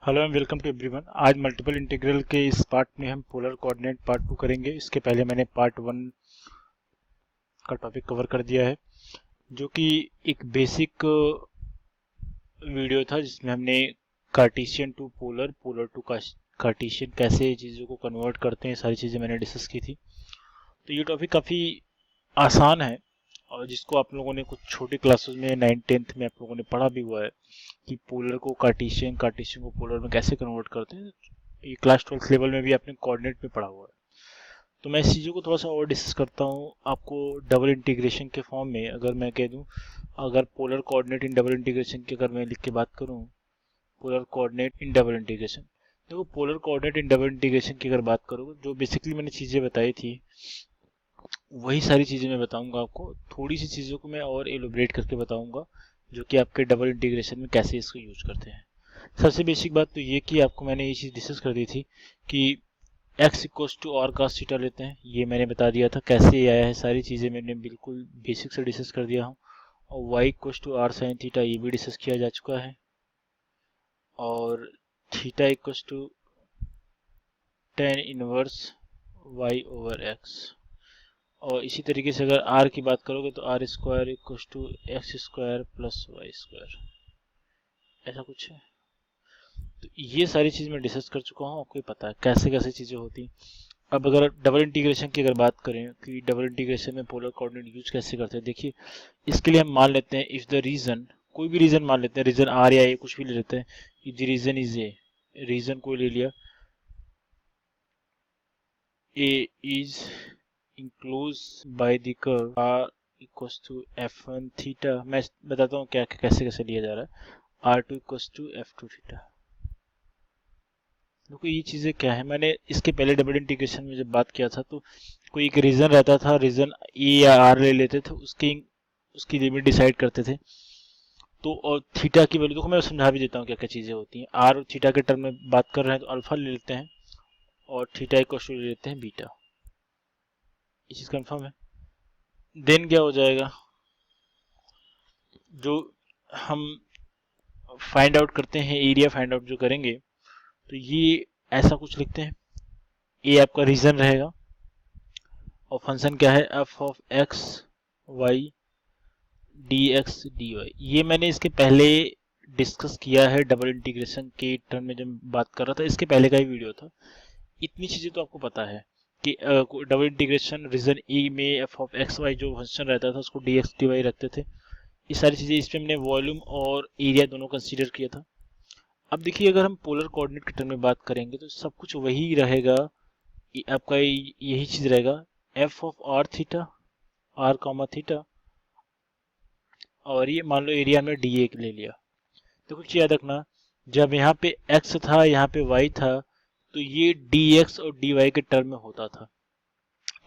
Hello and welcome to everyone. आज multiple integral के इस पार्ट में हम पोलर कोऑर्डिनेट पार्ट 2 करेंगे। इसके पहले मैंने पार्ट 1 का टॉपिक कवर कर दिया है, जो कि एक बेसिक वीडियो था जिसमें हमने cartesian to polar, polar to cartesian कैसे चीज़ों को कन्वर्ट करते हैं, सारी चीज़ें मैंने डिस्कस की थी। तो ये टॉपिक काफ़ी आसान है और जिसको आप लोगों ने कुछ छोटी क्लासेस में 9th-10th में आप लोगों ने पढ़ा भी हुआ है कि पोलर को कार्टेशियन, कार्टेशियन को पोलर में कैसे कन्वर्ट करते हैं। ये क्लास 12th लेवल में भी आपने कोऑर्डिनेट में पढ़ा हुआ है। तो मैं इस चीज़ों को थोड़ा सा और डिस्कस करता हूँ आपको डबल इंटीग्रेशन के फॉर्म में। अगर मैं कह दूँ, अगर polar coordinate in double integration की अगर मैं लिख के बात करूँ, polar coordinate in double integration, देखो polar coordinate in double integration की अगर बात करूँ, जो बेसिकली मैंने चीज़ें बताई थी वही सारी चीज़ें मैं बताऊंगा आपको। थोड़ी सी चीज़ों को मैं और एलोबरेट करके बताऊंगा जो कि आपके डबल इंटीग्रेशन में कैसे इसको यूज करते हैं। सबसे बेसिक बात तो ये कि आपको मैंने ये चीज़ डिस्कस कर दी थी कि x equals to R cos theta लेते हैं। ये मैंने बता दिया था कैसे ये आया है, सारी चीज़ें मैंने बिल्कुल बेसिक से डिस्कस कर दिया हूँ। और y equals to R sine theta ये भी डिस्कस किया जा चुका है। और theta equals to tan inverse y over x। और इसी तरीके से अगर r की बात करोगे तो R square equals to X square plus Y square, ऐसा कुछ है। तो ये सारी चीज़ मैं डिस्कस कर चुका हूँ, आपको पता है कैसे कैसे चीज़ें होती हैं। अब अगर डबल इंटीग्रेशन की अगर बात करें कि डबल इंटीग्रेशन में पोलर कोऑर्डिनेट यूज कैसे करते हैं, देखिए इसके लिए हम मान लेते हैं इफ द रीजन, कोई भी रीजन मान लेते हैं, रीजन आर या ए कुछ भी ले लेते हैं। If the region is A, region कोई ले लिया, A is enclose by the curve r equals to f1 theta. मैं बताता हूँ क्या कैसे कैसे लिया जा रहा है। r2 equals to f2 theta. देखो ये चीज़ें क्या है, मैंने इसके पहले डबल इंटीग्रेशन में जब बात किया था तो कोई एक रीजन रहता था, रीजन ए या आर ले लेते थे, उसकी लिमिट डिसाइड करते थे। तो और थीटा की वैल्यू देखो मैं समझा भी देता हूँ क्या क्या चीज़ें होती हैं। आर और थीटा के टर्म में बात कर रहे हैं तो अल्फा ले लेते हैं और थीटा इक्वल टू ले लेते हैं बीटा। ये चीज़ कंफर्म है। देन क्या हो जाएगा, जो हम फाइंड आउट करते हैं, एरिया फाइंड आउट जो करेंगे, तो ये ऐसा कुछ लिखते हैं। ए आपका रीजन रहेगा और फंक्शन क्या है, F of X Y D X D Y. ये मैंने इसके पहले डिस्कस किया है डबल इंटीग्रेशन के टर्म में जब बात कर रहा था, इसके पहले का ही वीडियो था। इतनी चीज़ें तो आपको पता है कि डबल इंटीग्रेशन रीजन ए में एफ ऑफ एक्स वाई जो फंक्शन रहता था उसको डी एक्स डी वाई रखते थे। ये सारी चीज़ें, इस पर हमने वॉल्यूम और एरिया दोनों कंसीडर किया था। अब देखिए अगर हम पोलर कोऑर्डिनेट के टर्म में बात करेंगे तो सब कुछ वही रहेगा। आपका यही चीज़ रहेगा, F of R theta, R comma theta, और ये मान लो एरिया में डी ए ले लिया। तो कुछ याद रखना, जब यहाँ पे x था यहाँ पे y था तो ये dx और dy के टर्म में होता था,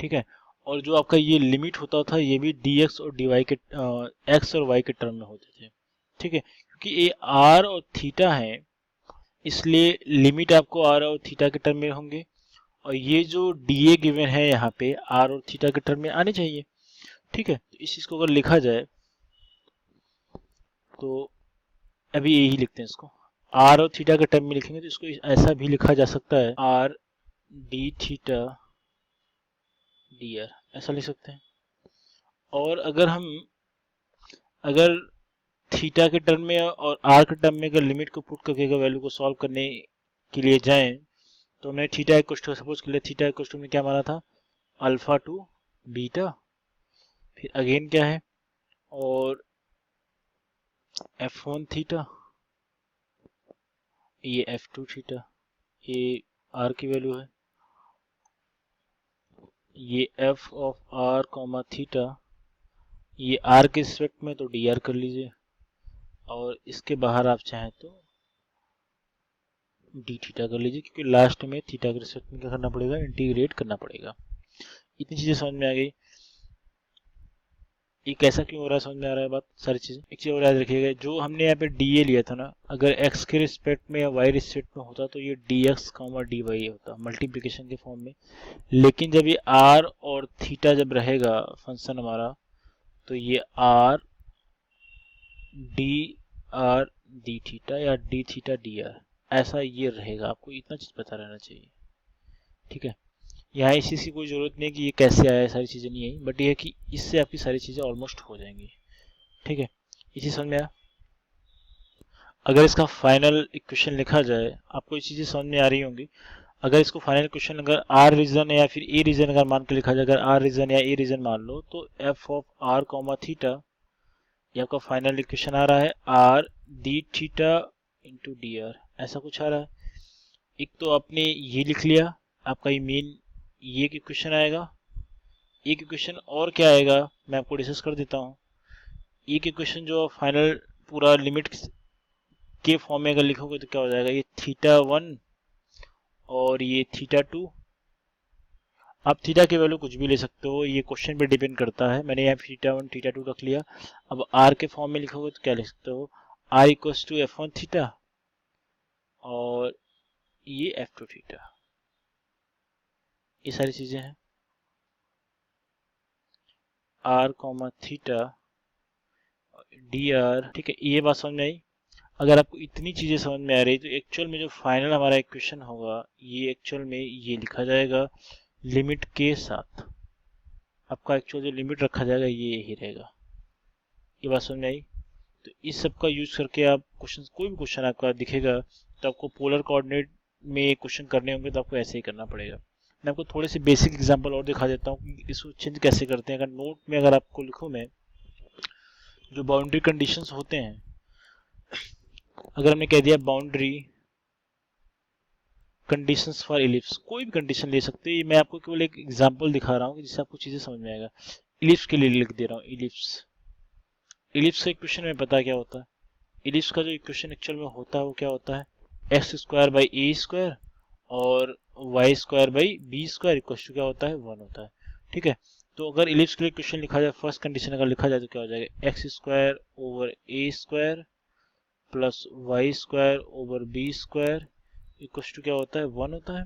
ठीक है। और जो आपका ये लिमिट होता था ये भी dx और dy के x और y के टर्म में होते थे, ठीक है। क्योंकि ये r और थीटा है इसलिए लिमिट आपको r और थीटा के टर्म में होंगे, और ये जो dA गिवन है यहाँ पे r और थीटा के टर्म में आने चाहिए, ठीक है। तो इस चीज़ को अगर लिखा जाए तो अभी यही लिखते हैं इसको, आर और थीटा के टर्म में लिखेंगे तो इसको ऐसा भी लिखा जा सकता है, are D theta D are, ऐसा लिख सकते हैं। और अगर थीटा के टर्म में और आर के टर्म में अगर लिमिट को पुट करके अगर वैल्यू को सॉल्व करने के लिए जाएं तो हमने थीटा इक्वल टू, सपोज के लिए थीटा इक्वल टू में क्या माना था, अल्फा टू बीटा, फिर अगेन क्या है, और f1 थीटा, ये f2 थीटा, ये r की वैल्यू है, ये f of r comma theta, ये r के रिस्पेक्ट में तो dr कर लीजिए, और इसके बाहर आप चाहें तो डी थीटा कर लीजिए, क्योंकि लास्ट में थीटा के रिस्पेक्ट में क्या करना पड़ेगा, इंटीग्रेट करना पड़ेगा। इतनी चीज़ें समझ में आ गई। ये कैसा क्यों हो रहा है समझ में आ रहा है बात, सारी चीज़ें। एक चीज़ और याद रखिएगा, जो हमने यहाँ पे डी ए लिया था ना, अगर x के रिस्पेक्ट में या y रिस्पेक्ट में होता तो ये D X comma D Y होता मल्टीप्लिकेशन के फॉर्म में। लेकिन जब ये r और थीटा जब रहेगा फंक्शन हमारा, तो ये r D R D theta या डी थीटा डी आर, ऐसा ये रहेगा, आपको इतना चीज़ पता रहना चाहिए। ठीक है, यहाँ इस चीज़ की कोई ज़रूरत नहीं कि ये कैसे आया, सारी चीज़ें नहीं आई, बट ये है कि इससे आपकी सारी चीज़ें ऑलमोस्ट हो जाएंगी। ठीक है, ये चीज़ समझ में आया। अगर इसका फाइनल इक्वेशन लिखा जाए, आपको ये चीज़ें समझ में आ रही होंगी। अगर इसको फाइनल क्वेश्चन अगर आर रीजन या फिर ए रीजन अगर मान के लिखा जाए, अगर आर रीजन या ए रीजन मान लो, तो F of are comma theta, ये आपका फाइनल इक्वेशन आ रहा है are D theta into D R, ऐसा कुछ आ रहा है। एक तो आपने ये लिख लिया, आपका ये मेन ये इक्वेशन आएगा। एक इक्वेशन और क्या आएगा मैं आपको डिस्कस कर देता हूँ। एक इक्वेशन जो फाइनल पूरा लिमिट के फॉर्म में अगर लिखोगे तो क्या हो जाएगा, ये थीटा 1 और ये थीटा 2। आप थीटा की वैल्यू कुछ भी ले सकते हो, ये क्वेश्चन पे डिपेंड करता है। मैंने यहाँ थीटा 1 थीटा 2 रख लिया। अब आर के फॉर्म में लिखोगे तो क्या लिख सकते हो, are equals to F1 theta और ये F2 थीटा। ये सारी चीजें हैं, are comma theta D are. ठीक है, ये बात समझ में आई। अगर आपको इतनी चीजें समझ में आ रही तो एक्चुअल में जो फाइनल हमारा इक्वेशन होगा, ये एक्चुअल में ये लिखा जाएगा लिमिट के साथ। आपका एक्चुअल जो लिमिट रखा जाएगा ये यही रहेगा। ये बात समझ में आई। तो इस सब का यूज करके आप क्वेश्चन, कोई भी क्वेश्चन आपका दिखेगा तो आपको पोलर कोऑर्डिनेट में क्वेश्चन करने होंगे तो आपको ऐसे ही करना पड़ेगा। मैं आपको थोड़े से बेसिक एग्जांपल और दिखा देता हूँ कि इसको चेंज कैसे करते हैं। अगर नोट में अगर आपको लिखूँ मैं, जो बाउंड्री कंडीशंस होते हैं, अगर हमने कह दिया बाउंड्री कंडीशंस फॉर इलिप्स, कोई भी कंडीशन ले सकते हैं। मैं आपको केवल एक एग्जांपल दिखा रहा हूँ जिससे आपको चीजें समझ में आएगा। इलिप्स के लिए लिख दे रहा हूँ, इलिप्स। इलिप्स का इक्वेशन में पता क्या होता है, इलिप्स का जो इक्वेशन एक्चुअल में होता है वो क्या होता है, x square by a square और y square by b square equal to क्या होता है, 1 होता है। ठीक है, तो अगर इलिप्स के लिए क्वेश्चन लिखा जाए, फर्स्ट कंडीशन अगर लिखा जाए तो क्या हो जाएगा, X square over A square plus Y square over B square equal to क्या होता है, 1 होता है।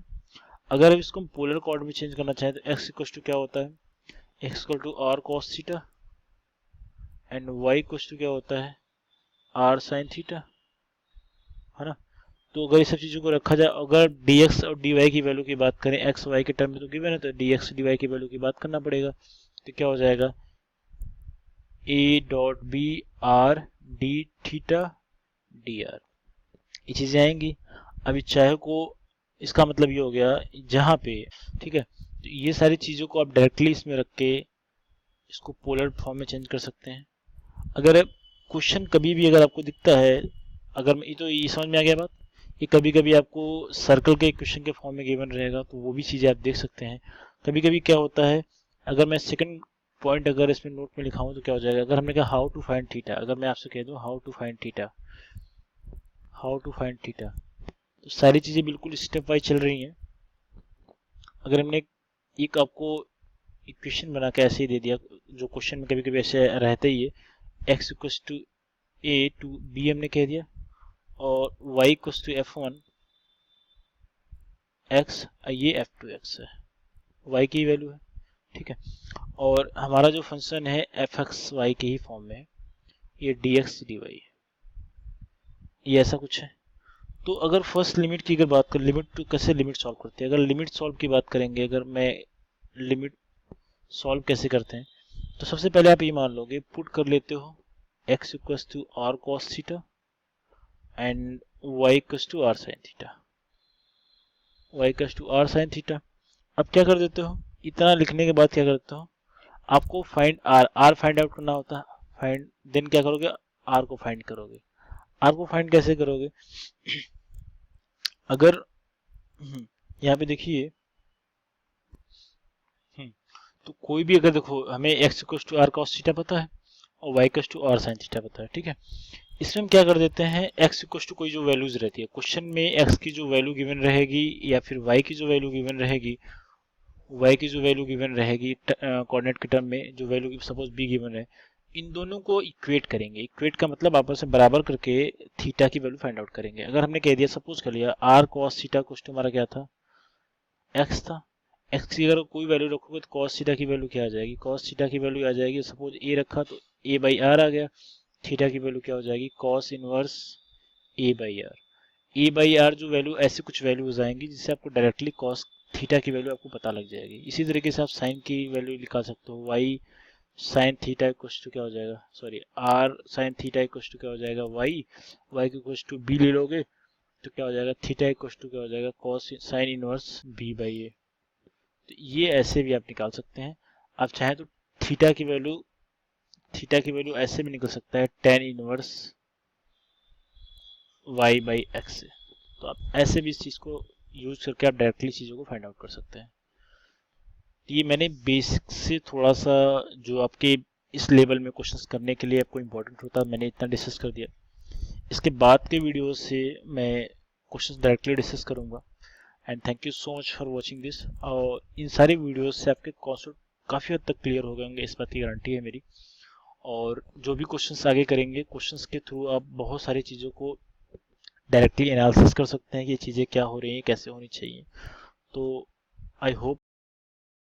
अगर अब इसको हम पोलर कोऑर्डिनेट में चेंज करना चाहें तो एक्स इक्वल टू क्या होता है, X equal to R cos theta and Y equal to क्या होता है, आर साइन थीटा, है ना। तो अगर इस सब चीज़ों को रखा जाए, अगर dx और dy की वैल्यू की बात करें, x y के टर्म में तो गिवन है, तो dx dy की वैल्यू की बात करना पड़ेगा। तो क्या हो जाएगा, a dot B R D theta D R, ये चीज़ें आएंगी। अभी चाहे को, इसका मतलब ये हो गया जहाँ पे, ठीक है, तो ये सारी चीज़ों को आप डायरेक्टली इसमें रख के इसको पोलर फॉर्म में चेंज कर सकते हैं। अगर क्वेश्चन कभी भी अगर आपको दिखता है, अगर ये तो ये समझ में आ गया बात, ये कभी कभी आपको सर्कल के इक्वेशन के फॉर्म में गिवन रहेगा तो वो भी चीज़ें आप देख सकते हैं। कभी कभी क्या होता है, अगर मैं सेकंड पॉइंट अगर इसमें नोट में लिखाऊं तो क्या हो जाएगा, अगर हमने कहा हाउ टू फाइंड थीटा, अगर मैं आपसे कह दूं how to find theta, how to find theta, तो सारी चीज़ें बिल्कुल स्टेप वाइज चल रही हैं। अगर हमने एक आपको इक्वेशन बना के ऐसे ही दे दिया, जो क्वेश्चन में कभी कभी ऐसे रहता ही है, X equals to A to B हमने कह दिया और y equals to F1 x, ये F2 x है, y की वैल्यू है। ठीक है, और हमारा जो फंक्शन है fx y के ही फॉर्म में, ये dx dy, ये ऐसा कुछ है। तो अगर फर्स्ट लिमिट की अगर बात करें, लिमिट तो कैसे लिमिट सॉल्व करते हैं, अगर लिमिट सॉल्व की बात करेंगे, अगर मैं लिमिट सॉल्व कैसे करते हैं, तो सबसे पहले आप ये मान लोगे, पुट कर लेते हो x equals to R cos theta and y equals to R sine theta, y equals to R sine theta. अब क्या कर देते हो, इतना लिखने के बाद क्या करते हो, आपको फाइंड आर फाइंड आउट करना होता है, फाइंड देन क्या करोगे, आर को फाइंड करोगे। आर को फाइंड कैसे करोगे, अगर यहाँ पे देखिए, तो कोई भी अगर देखो, हमें x equals to R cos theta पता है और y equals to R sine theta पता है। ठीक है, इसमें हम क्या कर देते हैं, x इक्वल्स टू कोई जो वैल्यूज रहती है क्वेश्चन में, x की जो वैल्यू गिवन रहेगी या फिर y की जो वैल्यू गिवन रहेगी, y की जो वैल्यू गिवन रहेगी कोऑर्डिनेट के टर्म में, जो वैल्यू सपोज b गिवन है, इन दोनों को इक्वेट करेंगे। इक्वेट का मतलब आपस में बराबर करके थीटा की वैल्यू फाइंड आउट करेंगे। अगर हमने कह दिया, सपोज कर लिया आर कॉस थीटा कुछ हमारा क्या था, x था, x की अगर कोई वैल्यू रखोगे तो कॉस थीटा की वैल्यू क्या आ जाएगी, कॉस थीटा की वैल्यू आ जाएगी, सपोज a रखा तो a बाई आर आ गया, थीटा की वैल्यू क्या हो जाएगी, cos inverse a by R. A by R जो वैल्यू, ऐसे कुछ वैल्यूज आएंगी जिससे आपको डायरेक्टली कॉस थीटा की वैल्यू आपको पता लग जाएगी। इसी तरीके से आप साइन की वैल्यू निकाल सकते हो। Y sine theta equals to क्या हो जाएगा, sorry R sine theta equals to क्या हो जाएगा, वाई वाई की इक्वल्स टू बी ले लोगे तो क्या हो जाएगा, थीटा इक्वल्स टू क्या हो जाएगा, cos sine inverse b by a. तो ये ऐसे भी आप निकाल सकते हैं। आप चाहें तो थीटा की वैल्यू ऐसे भी निकल सकता है, tan inverse Y by X से। तो आप ऐसे भी इस चीज़ को यूज करके आप डायरेक्टली चीज़ों को फाइंड आउट कर सकते हैं। ये मैंने बेसिक से थोड़ा सा जो आपके इस लेवल में क्वेश्चंस करने के लिए आपको इम्पोर्टेंट होता है मैंने इतना डिस्कस कर दिया। इसके बाद के वीडियो से मैं क्वेश्चंस डायरेक्टली डिस्कस करूंगा। And thank you so much for watching this. और इन सारे वीडियोस से आपके कॉन्सेप्ट काफ़ी हद तक क्लियर हो गए होंगे, इस बात की गारंटी है मेरी। और जो भी क्वेश्चंस आगे करेंगे, क्वेश्चंस के थ्रू आप बहुत सारी चीज़ों को डायरेक्टली एनालिसिस कर सकते हैं कि ये चीज़ें क्या हो रही हैं, कैसे होनी चाहिए। तो आई होप